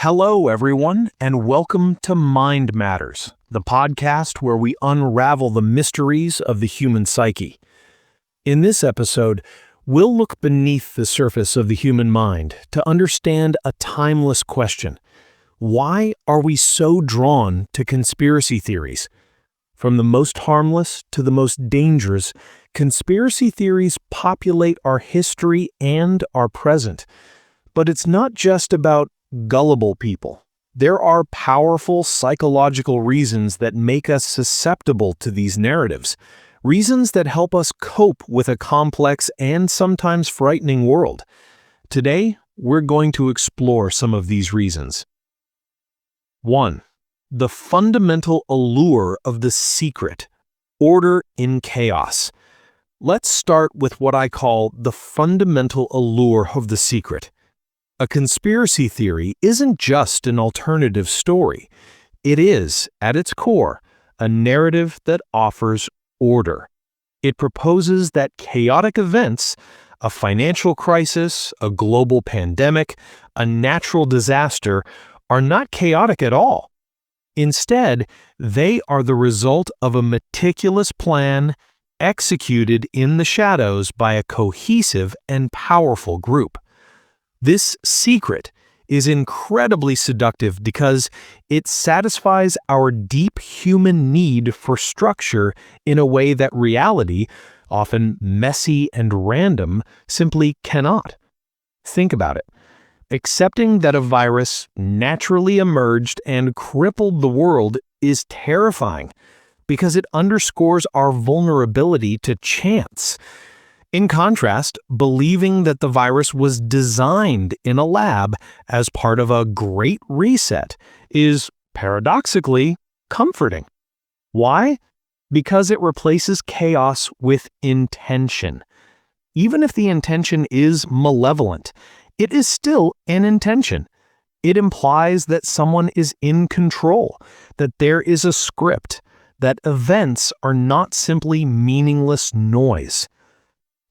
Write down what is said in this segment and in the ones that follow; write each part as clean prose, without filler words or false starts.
Hello, everyone, and welcome to Mind Matters, the podcast where we unravel the mysteries of the human psyche. In this episode, we'll look beneath the surface of the human mind to understand a timeless question. Why are we so drawn to conspiracy theories? From the most harmless to the most dangerous, conspiracy theories populate our history and our present. But it's not just about gullible people. There are powerful psychological reasons that make us susceptible to these narratives, reasons that help us cope with a complex and sometimes frightening world. Today, we're going to explore some of these reasons. 1. The fundamental allure of the secret, order in chaos. Let's start with what I call the fundamental allure of the secret. A conspiracy theory isn't just an alternative story. It is, at its core, a narrative that offers order. It proposes that chaotic events, a financial crisis, a global pandemic, a natural disaster, are not chaotic at all. Instead, they are the result of a meticulous plan executed in the shadows by a cohesive and powerful group. This secret is incredibly seductive because it satisfies our deep human need for structure in a way that reality, often messy and random, simply cannot. Think about it. Accepting that a virus naturally emerged and crippled the world is terrifying because it underscores our vulnerability to chance. In contrast, believing that the virus was designed in a lab as part of a great reset is, paradoxically, comforting. Why? Because it replaces chaos with intention. Even if the intention is malevolent, it is still an intention. It implies that someone is in control, that there is a script, that events are not simply meaningless noise.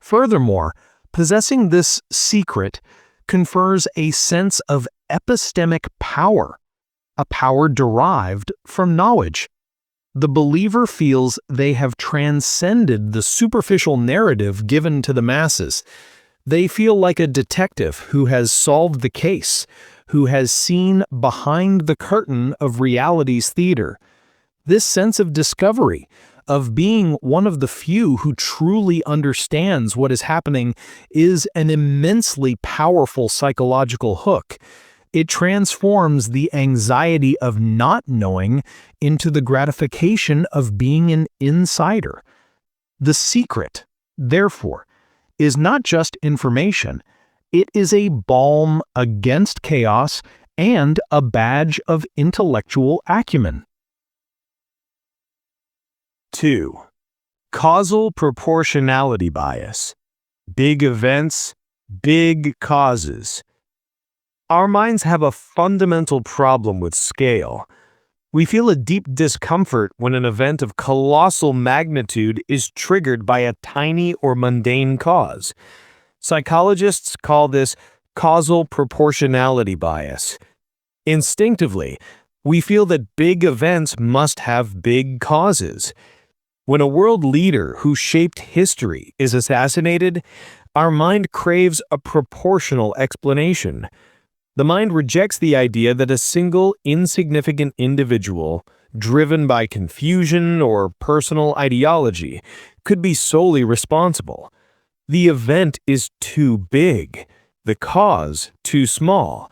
Furthermore, possessing this secret confers a sense of epistemic power, a power derived from knowledge. The believer feels they have transcended the superficial narrative given to the masses. They feel like a detective who has solved the case, who has seen behind the curtain of reality's theater. This sense of discovery, of being one of the few who truly understands what is happening, is an immensely powerful psychological hook. It transforms the anxiety of not knowing into the gratification of being an insider. The secret, therefore, is not just information. It is a balm against chaos and a badge of intellectual acumen. 2. Causal proportionality bias. Big events, big causes. Our minds have a fundamental problem with scale. We feel a deep discomfort when an event of colossal magnitude is triggered by a tiny or mundane cause. Psychologists call this causal proportionality bias. Instinctively, we feel that big events must have big causes. When a world leader who shaped history is assassinated, our mind craves a proportional explanation. The mind rejects the idea that a single insignificant individual, driven by confusion or personal ideology, could be solely responsible. The event is too big, the cause too small.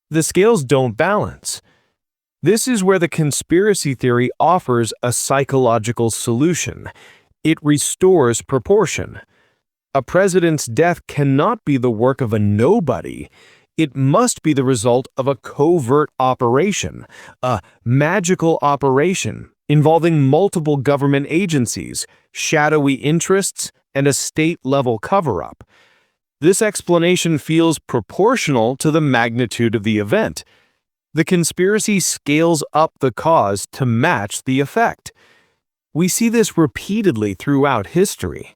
The scales don't balance. This is where the conspiracy theory offers a psychological solution. It restores proportion. A president's death cannot be the work of a nobody. It must be the result of a covert operation, a magical operation involving multiple government agencies, shadowy interests, and a state-level cover-up. This explanation feels proportional to the magnitude of the event. The conspiracy scales up the cause to match the effect. We see this repeatedly throughout history.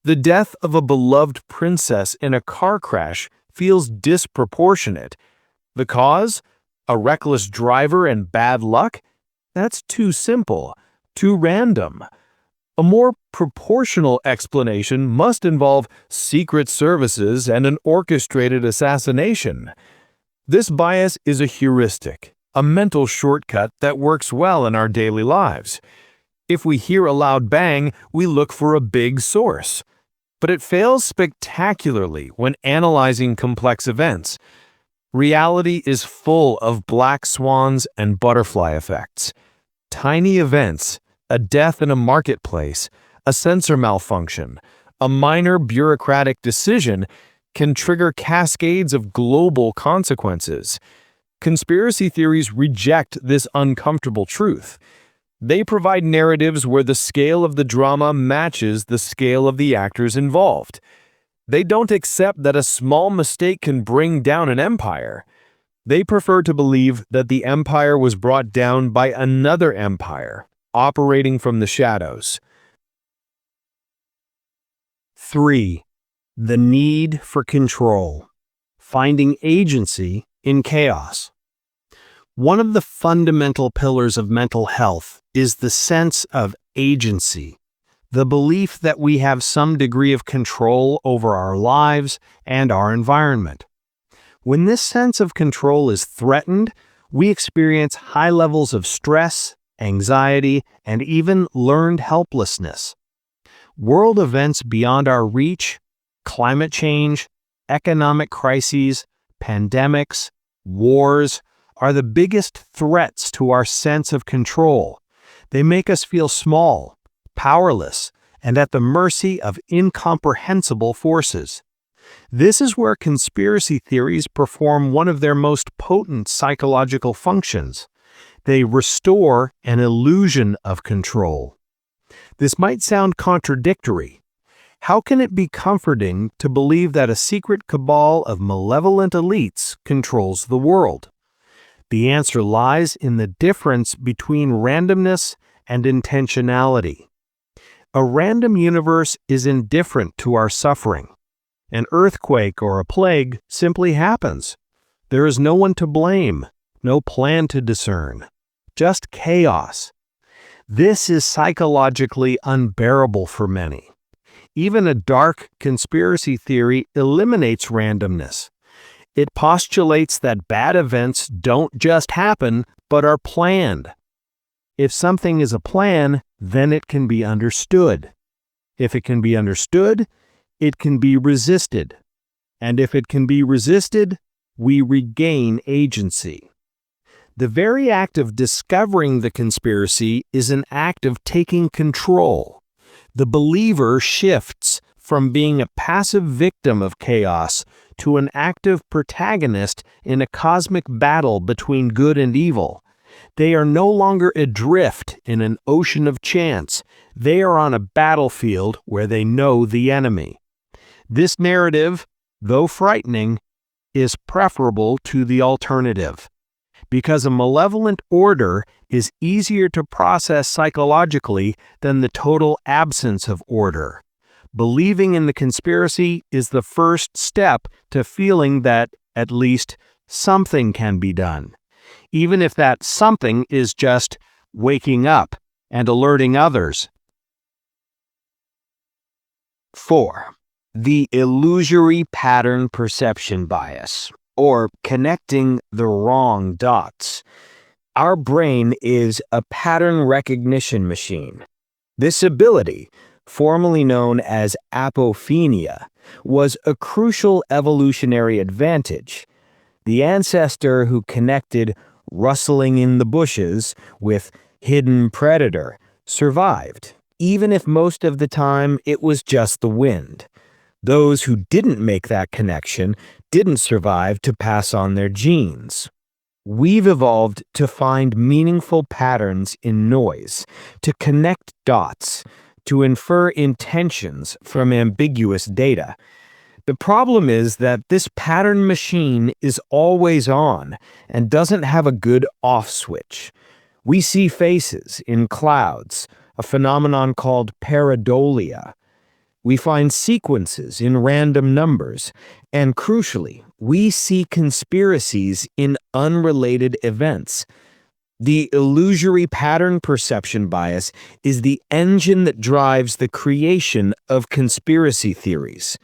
The death of a beloved princess in a car crash feels disproportionate. The cause? A reckless driver and bad luck? That's too simple, too random. A more proportional explanation must involve secret services and an orchestrated assassination. This bias is a heuristic, a mental shortcut that works well in our daily lives. If we hear a loud bang, we look for a big source. But it fails spectacularly when analyzing complex events. Reality is full of black swans and butterfly effects. Tiny events, a death in a marketplace, a sensor malfunction, a minor bureaucratic decision can trigger cascades of global consequences. Conspiracy theories reject this uncomfortable truth. They provide narratives where the scale of the drama matches the scale of the actors involved. They don't accept that a small mistake can bring down an empire. They prefer to believe that the empire was brought down by another empire, operating from the shadows. 3. The need for control. Finding agency in chaos. One of the fundamental pillars of mental health is the sense of agency, the belief that we have some degree of control over our lives and our environment. When this sense of control is threatened, we experience high levels of stress, anxiety, and even learned helplessness. World events beyond our reach, climate change, economic crises, pandemics, wars, are the biggest threats to our sense of control. They make us feel small, powerless, and at the mercy of incomprehensible forces. This is where conspiracy theories perform one of their most potent psychological functions. They restore an illusion of control. This might sound contradictory. How can it be comforting to believe that a secret cabal of malevolent elites controls the world? The answer lies in the difference between randomness and intentionality. A random universe is indifferent to our suffering. An earthquake or a plague simply happens. There is no one to blame, no plan to discern, just chaos. This is psychologically unbearable for many. Even a dark conspiracy theory eliminates randomness. It postulates that bad events don't just happen, but are planned. If something is a plan, then it can be understood. If it can be understood, it can be resisted. And if it can be resisted, we regain agency. The very act of discovering the conspiracy is an act of taking control. The believer shifts from being a passive victim of chaos to an active protagonist in a cosmic battle between good and evil. They are no longer adrift in an ocean of chance. They are on a battlefield where they know the enemy. This narrative, though frightening, is preferable to the alternative, because a malevolent order is easier to process psychologically than the total absence of order. Believing in the conspiracy is the first step to feeling that, at least, something can be done, even if that something is just waking up and alerting others. 4. The illusory pattern perception bias, or connecting the wrong dots. Our brain is a pattern recognition machine. This ability, formerly known as apophenia, was a crucial evolutionary advantage. The ancestor who connected rustling in the bushes with hidden predator survived, even if most of the time it was just the wind. Those who didn't make that connection didn't survive to pass on their genes. We've evolved to find meaningful patterns in noise, to connect dots, to infer intentions from ambiguous data. The problem is that this pattern machine is always on and doesn't have a good off switch. We see faces in clouds, a phenomenon called pareidolia. We find sequences in random numbers, and crucially, we see conspiracies in unrelated events. The illusory pattern perception bias is the engine that drives the creation of conspiracy theories.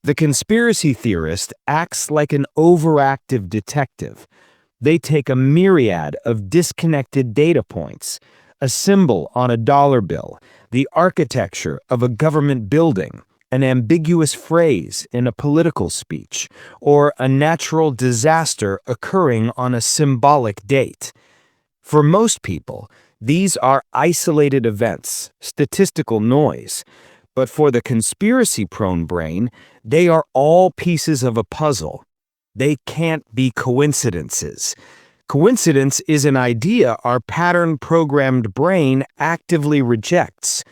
The conspiracy theorist acts like an overactive detective. They take a myriad of disconnected data points, a symbol on a dollar bill, the architecture of a government building, an ambiguous phrase in a political speech, or a natural disaster occurring on a symbolic date. For most people, these are isolated events, statistical noise. But for the conspiracy-prone brain, they are all pieces of a puzzle. They can't be coincidences. Coincidence is an idea our pattern-programmed brain actively rejects.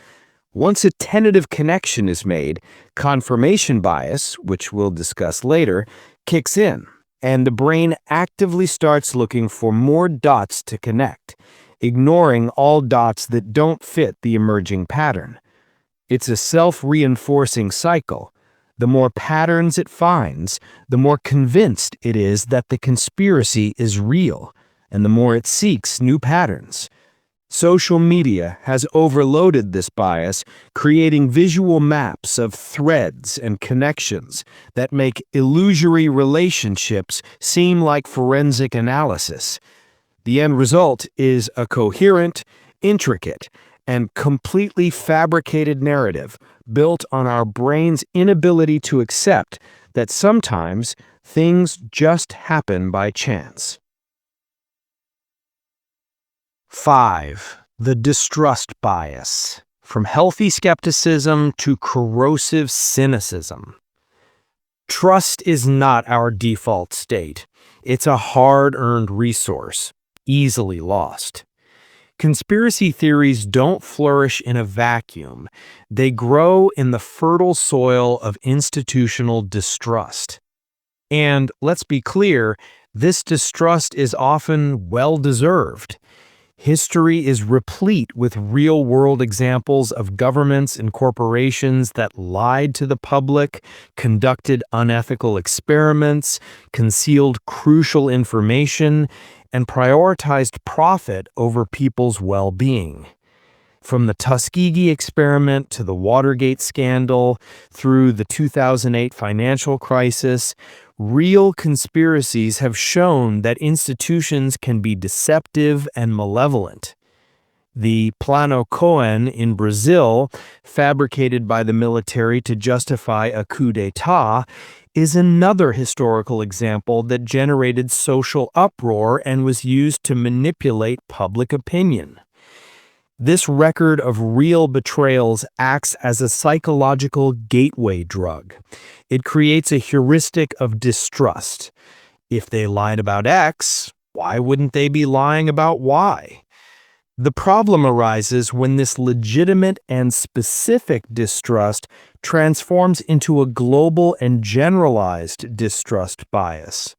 Once a tentative connection is made, confirmation bias, which we'll discuss later, kicks in, and the brain actively starts looking for more dots to connect, ignoring all dots that don't fit the emerging pattern. It's a self-reinforcing cycle. The more patterns it finds, the more convinced it is that the conspiracy is real, and the more it seeks new patterns. Social media has overloaded this bias, creating visual maps of threads and connections that make illusory relationships seem like forensic analysis. The end result is a coherent, intricate, and completely fabricated narrative built on our brain's inability to accept that sometimes things just happen by chance. 5. The distrust bias. From healthy skepticism to corrosive cynicism. Trust is not our default state. It's a hard-earned resource, easily lost. Conspiracy theories don't flourish in a vacuum. They grow in the fertile soil of institutional distrust. And let's be clear, this distrust is often well-deserved. History is replete with real-world examples of governments and corporations that lied to the public, conducted unethical experiments, concealed crucial information, and prioritized profit over people's well-being. From the Tuskegee experiment to the Watergate scandal, through the 2008 financial crisis, real conspiracies have shown that institutions can be deceptive and malevolent. The Plano Cohen in Brazil, fabricated by the military to justify a coup d'etat, is another historical example that generated social uproar and was used to manipulate public opinion. This record of real betrayals acts as a psychological gateway drug. It creates a heuristic of distrust. If they lied about X, why wouldn't they be lying about Y? The problem arises when this legitimate and specific distrust transforms into a global and generalized distrust bias.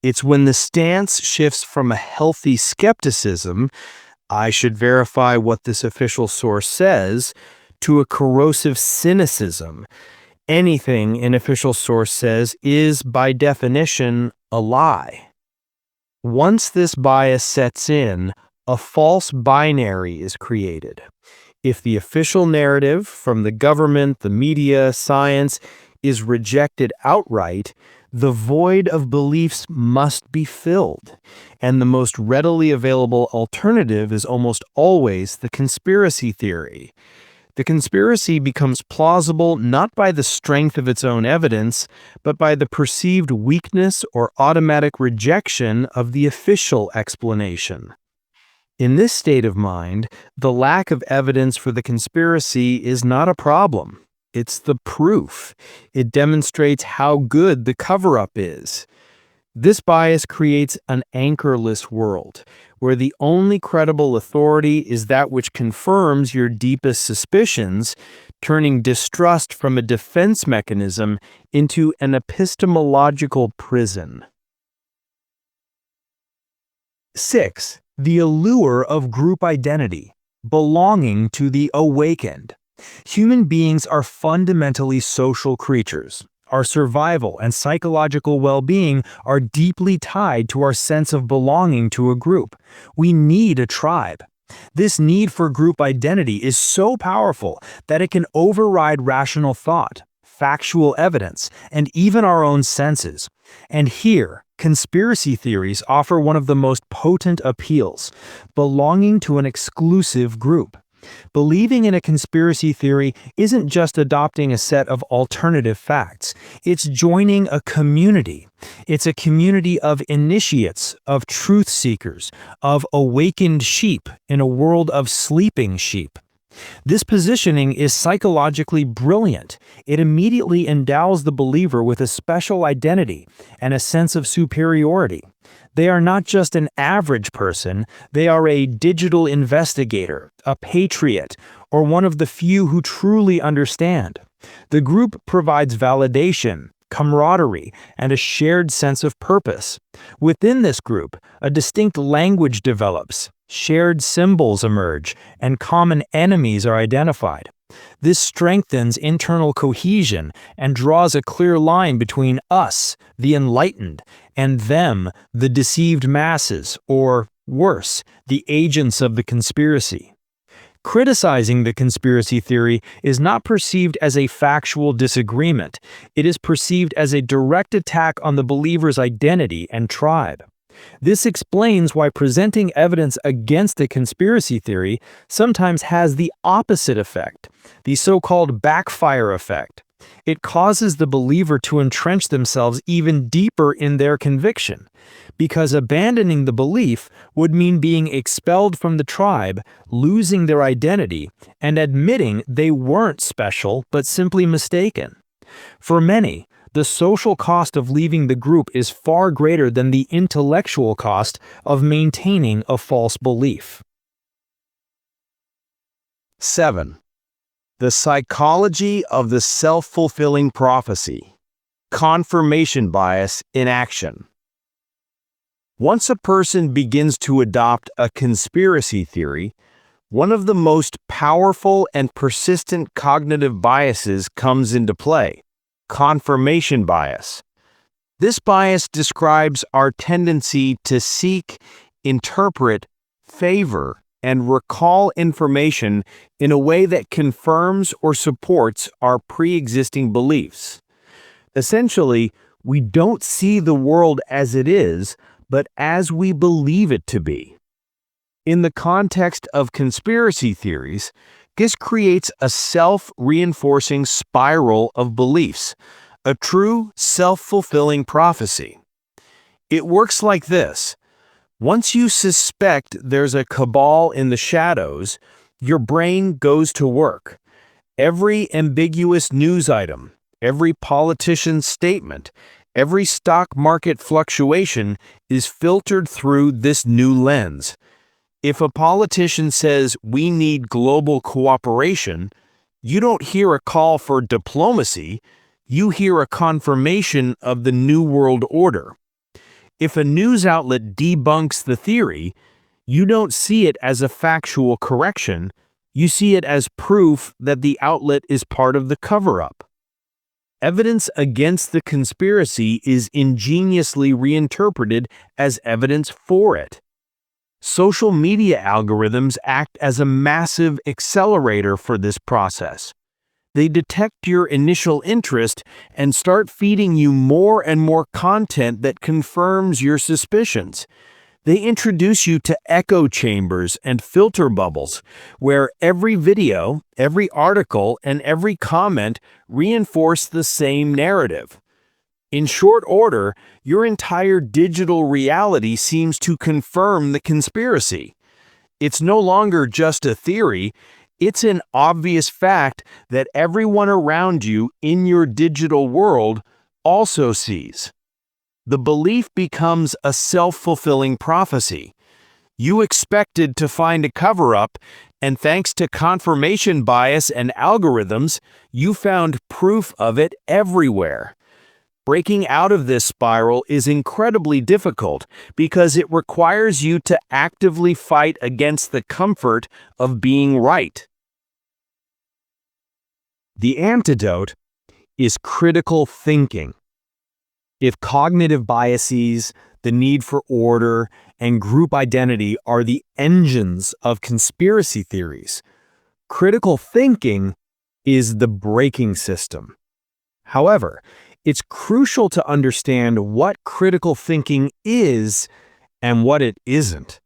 It's when the stance shifts from a healthy skepticism, I should verify what this official source says, to a corrosive cynicism. Anything an official source says is, by definition, a lie. Once this bias sets in, a false binary is created. If the official narrative from the government, the media, science is rejected outright, the void of beliefs must be filled, and the most readily available alternative is almost always the conspiracy theory. The conspiracy becomes plausible not by the strength of its own evidence, but by the perceived weakness or automatic rejection of the official explanation. In this state of mind, the lack of evidence for the conspiracy is not a problem. It's the proof. It demonstrates how good the cover-up is. This bias creates an anchorless world, where the only credible authority is that which confirms your deepest suspicions, turning distrust from a defense mechanism into an epistemological prison. 6. The allure of group identity, belonging to the awakened. Human beings are fundamentally social creatures. Our survival and psychological well-being are deeply tied to our sense of belonging to a group. We need a tribe. This need for group identity is so powerful that it can override rational thought, factual evidence, and even our own senses. And here, conspiracy theories offer one of the most potent appeals: belonging to an exclusive group. Believing in a conspiracy theory isn't just adopting a set of alternative facts. It's joining a community. It's a community of initiates, of truth seekers, of awakened sheep in a world of sleeping sheep. This positioning is psychologically brilliant. It immediately endows the believer with a special identity and a sense of superiority. They are not just an average person, they are a digital investigator, a patriot, or one of the few who truly understand. The group provides validation, camaraderie, and a shared sense of purpose. Within this group, a distinct language develops, shared symbols emerge, and common enemies are identified. This strengthens internal cohesion and draws a clear line between us, the enlightened, and them, the deceived masses, or, worse, the agents of the conspiracy. Criticizing the conspiracy theory is not perceived as a factual disagreement. It is perceived as a direct attack on the believer's identity and tribe. This explains why presenting evidence against a conspiracy theory sometimes has the opposite effect, the so-called backfire effect. It causes the believer to entrench themselves even deeper in their conviction, because abandoning the belief would mean being expelled from the tribe, losing their identity, and admitting they weren't special but simply mistaken. For many, the social cost of leaving the group is far greater than the intellectual cost of maintaining a false belief. 7. The psychology of the self-fulfilling prophecy. Confirmation bias in action. Once a person begins to adopt a conspiracy theory, one of the most powerful and persistent cognitive biases comes into play: confirmation bias. This bias describes our tendency to seek, interpret, favor, and recall information in a way that confirms or supports our pre-existing beliefs. Essentially, we don't see the world as it is, but as we believe it to be. In the context of conspiracy theories, this creates a self-reinforcing spiral of beliefs, a true self-fulfilling prophecy. It works like this. Once you suspect there's a cabal in the shadows, your brain goes to work. Every ambiguous news item, every politician's statement, every stock market fluctuation is filtered through this new lens. If a politician says we need global cooperation, you don't hear a call for diplomacy, you hear a confirmation of the New World Order. If a news outlet debunks the theory, you don't see it as a factual correction, you see it as proof that the outlet is part of the cover-up. Evidence against the conspiracy is ingeniously reinterpreted as evidence for it. Social media algorithms act as a massive accelerator for this process. They detect your initial interest and start feeding you more and more content that confirms your suspicions. They introduce you to echo chambers and filter bubbles, where every video, every article, and every comment reinforce the same narrative. In short order, your entire digital reality seems to confirm the conspiracy. It's no longer just a theory, it's an obvious fact that everyone around you in your digital world also sees. The belief becomes a self-fulfilling prophecy. You expected to find a cover-up, and thanks to confirmation bias and algorithms, you found proof of it everywhere. Breaking out of this spiral is incredibly difficult because it requires you to actively fight against the comfort of being right. The antidote: is critical thinking. If cognitive biases, the need for order, and group identity are the engines of conspiracy theories, critical thinking is the braking system. However, it's crucial to understand what critical thinking is and what it isn't.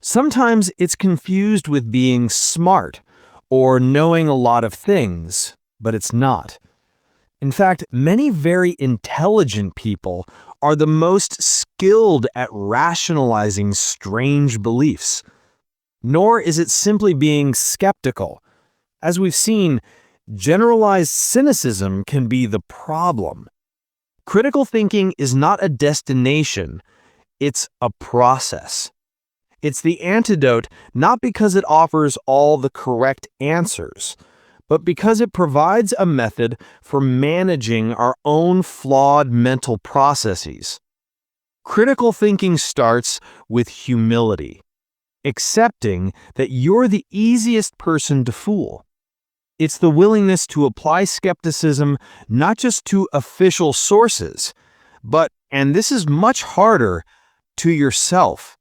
Sometimes it's confused with being smart or knowing a lot of things, but it's not. In fact, many very intelligent people are the most skilled at rationalizing strange beliefs. Nor is it simply being skeptical. As we've seen, generalized cynicism can be the problem. Critical thinking is not a destination, it's a process. It's the antidote not because it offers all the correct answers, but because it provides a method for managing our own flawed mental processes. Critical thinking starts with humility, accepting that you're the easiest person to fool. It's the willingness to apply skepticism not just to official sources, but, and this is much harder, to yourself.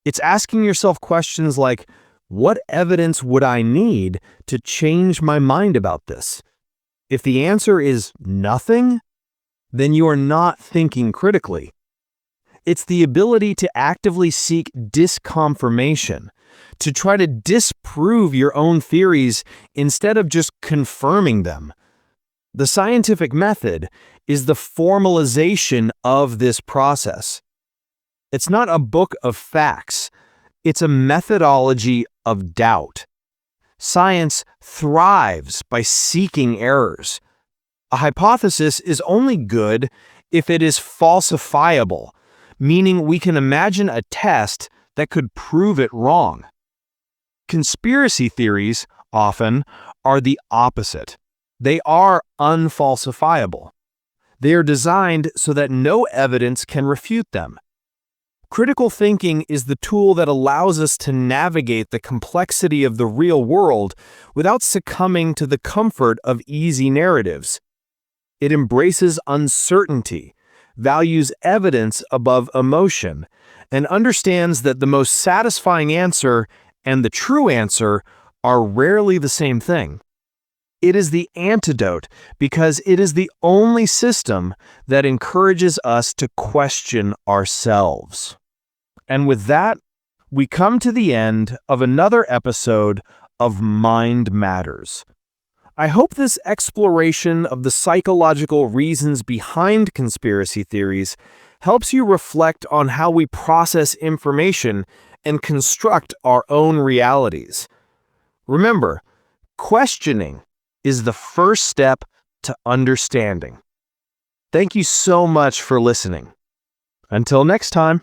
It's asking yourself questions like, what evidence would I need to change my mind about this? If the answer is nothing, then you are not thinking critically. It's the ability to actively seek disconfirmation, to try to disprove your own theories instead of just confirming them. The scientific method is the formalization of this process. It's not a book of facts. It's a methodology of doubt. Science thrives by seeking errors. A hypothesis is only good if it is falsifiable, meaning we can imagine a test that could prove it wrong. Conspiracy theories, often, are the opposite. They are unfalsifiable. They are designed so that no evidence can refute them. Critical thinking is the tool that allows us to navigate the complexity of the real world without succumbing to the comfort of easy narratives. It embraces uncertainty, values evidence above emotion, and understands that the most satisfying answer and the true answer are rarely the same thing. It is the antidote because it is the only system that encourages us to question ourselves. And with that, we come to the end of another episode of Mind Matters. I hope this exploration of the psychological reasons behind conspiracy theories helps you reflect on how we process information and construct our own realities. Remember, questioning is the first step to understanding. Thank you so much for listening. Until next time.